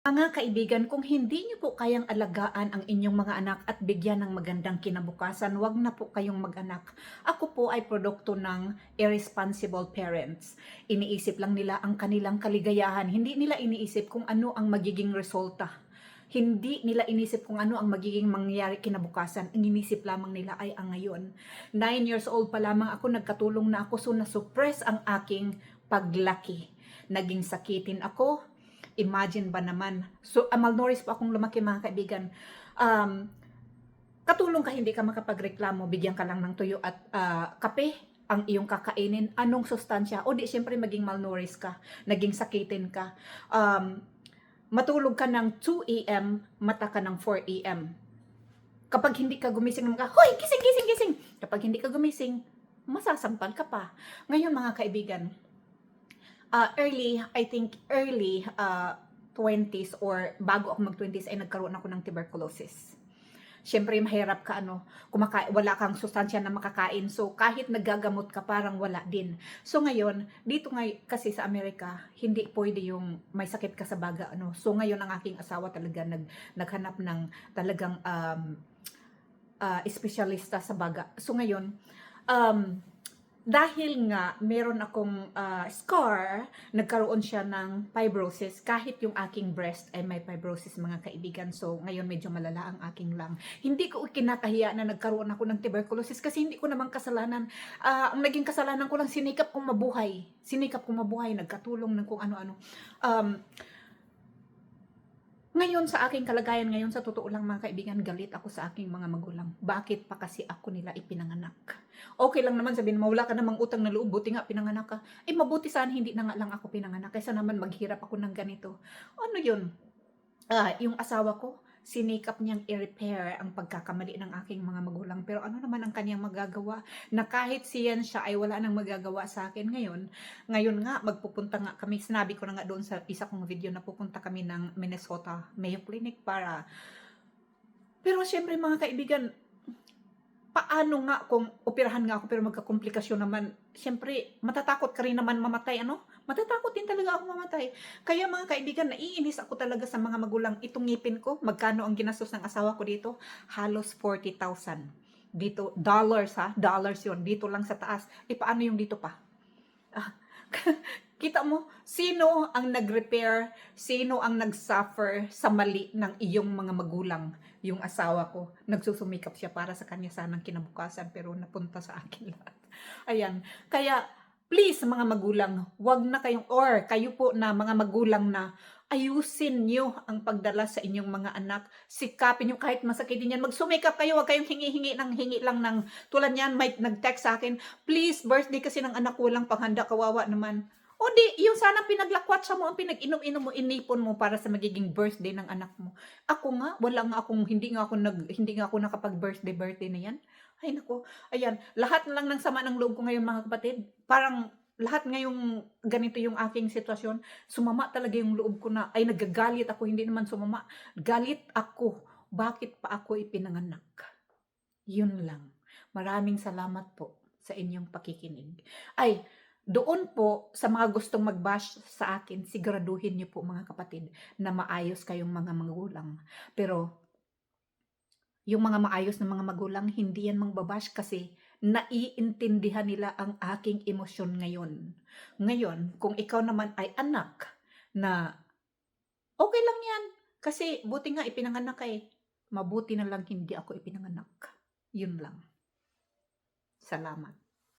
Mga kaibigan, kung hindi niyo po kayang alagaan ang inyong mga anak at bigyan ng magandang kinabukasan, wag na po kayong mag-anak. Ako po ay produkto ng irresponsible parents. Iniisip lang nila ang kanilang kaligayahan. Hindi nila iniisip kung ano ang magiging resulta. Hindi nila inisip kung ano ang magiging mangyayari kinabukasan. Ang inisip lamang nila ay ang ngayon. 9 years old pa lamang ako, nagkatulong na ako, so na-suppress ang aking paglaki. Naging sakitin ako. Imagine ba naman? So, malnourished pa akong lumaki, mga kaibigan. Katulong ka, hindi ka makapagreklamo, bigyan ka lang ng tuyo at kape ang iyong kakainin. Anong sustansya? O di, syempre maging malnourished ka, naging sakitin ka. Matulog ka ng 2 a.m., mata ka ng 4 a.m. Kapag hindi ka gumising, hoy, gising, gising, gising! Kapag hindi ka gumising, masasampal ka pa. Ngayon, mga kaibigan, I think early 20s or bago ako mag-20s ay nagkaroon ako ng tuberculosis. Siyempre, mahirap ka, wala kang sustansya na makakain. So, kahit nagagamot ka, parang wala din. So, ngayon, dito kasi sa Amerika, hindi pwede yung may sakit ka sa baga, So, ngayon, ang aking asawa talaga naghanap ng talagang espesyalista sa baga. So, ngayon, dahil nga meron akong scar, nagkaroon siya ng fibrosis. Kahit yung aking breast ay may fibrosis, mga kaibigan. So, ngayon medyo malala ang aking lung. Hindi ko kinakahiya na nagkaroon ako ng tuberculosis kasi hindi ko naman kasalanan. Ang naging kasalanan ko lang, sinikap kong mabuhay. Sinikap kong mabuhay, nagkatulong ng kung ano-ano. Ngayon sa aking kalagayan ngayon, sa totoo lang, mga kaibigan, galit ako sa aking mga magulang. Bakit pa kasi ako nila ipinanganak? Okay lang naman sabihin mo, wala ka namang utang na loob, buti nga pinanganak ka. Mabuti sana hindi na nga lang ako pinanganak, kaysa naman maghirap ako ng ganito. Ano yun? Yung asawa ko, sinikap niyang i-repair ang pagkakamali ng aking mga magulang. Pero ano naman ang kanyang magagawa? Na kahit siyan siya ay wala nang magagawa sa akin ngayon. Ngayon nga, magpupunta nga kami. Sinabi ko na nga doon sa isa kong video na pupunta kami ng Minnesota Mayo Clinic para... Pero syempre, mga kaibigan, paano nga kung operahan nga ako pero magkakomplikasyon naman? Syempre, matatakot ka rin naman mamatay, Matatakot din talaga ako mamatay. Kaya, mga kaibigan, naiinis ako talaga sa mga magulang. Itong ngipin ko, magkano ang ginastos ng asawa ko dito? Halos 40,000. Dito, dollars, dollars yon. Dito lang sa taas. Paano yung dito pa? Kita mo, sino ang nag-repair, sino ang nag-suffer sa mali ng iyong mga magulang? Yung asawa ko, nagsusumikap siya para sa kanya sanang kinabukasan, pero napunta sa akin lahat. Ayan, kaya please, mga magulang, wag na kayong, or kayo po na mga magulang na, ayusin nyo ang pagdala sa inyong mga anak. Sikapin nyo kahit masakitin yan. Magsumikap kayo, wag kayong hingi lang ng, tulad yan, may nag-text sa akin, please, birthday kasi ng anak ko, walang panghanda, kawawa naman. O di, yung sana pinaglakwatsa mo, ang pinag-inom-inom mo, inipon mo para sa magiging birthday ng anak mo. Ako nga, wala nga akong, hindi nga ako nakapag-birthday na yan. Ay nako, ayan, lahat na lang ng sama ng loob ko ngayon, mga kapatid. Parang lahat ngayong ganito yung aking sitwasyon, sumama talaga yung loob ko na, ay nagagalit ako, hindi naman sumama. Galit ako, bakit pa ako ipinanganak? Yun lang. Maraming salamat po sa inyong pakikinig. Ay, doon po sa mga gustong mag-bash sa akin, siguraduhin niyo po, mga kapatid, na maayos kayong mga magulang. Pero yung mga maayos na mga magulang, hindi yan mangbabash kasi naiintindihan nila ang aking emosyon ngayon. Ngayon, kung ikaw naman ay anak na okay lang yan, kasi buti nga ipinanganak ka mabuti na lang hindi ako ipinanganak. Yun lang. Salamat.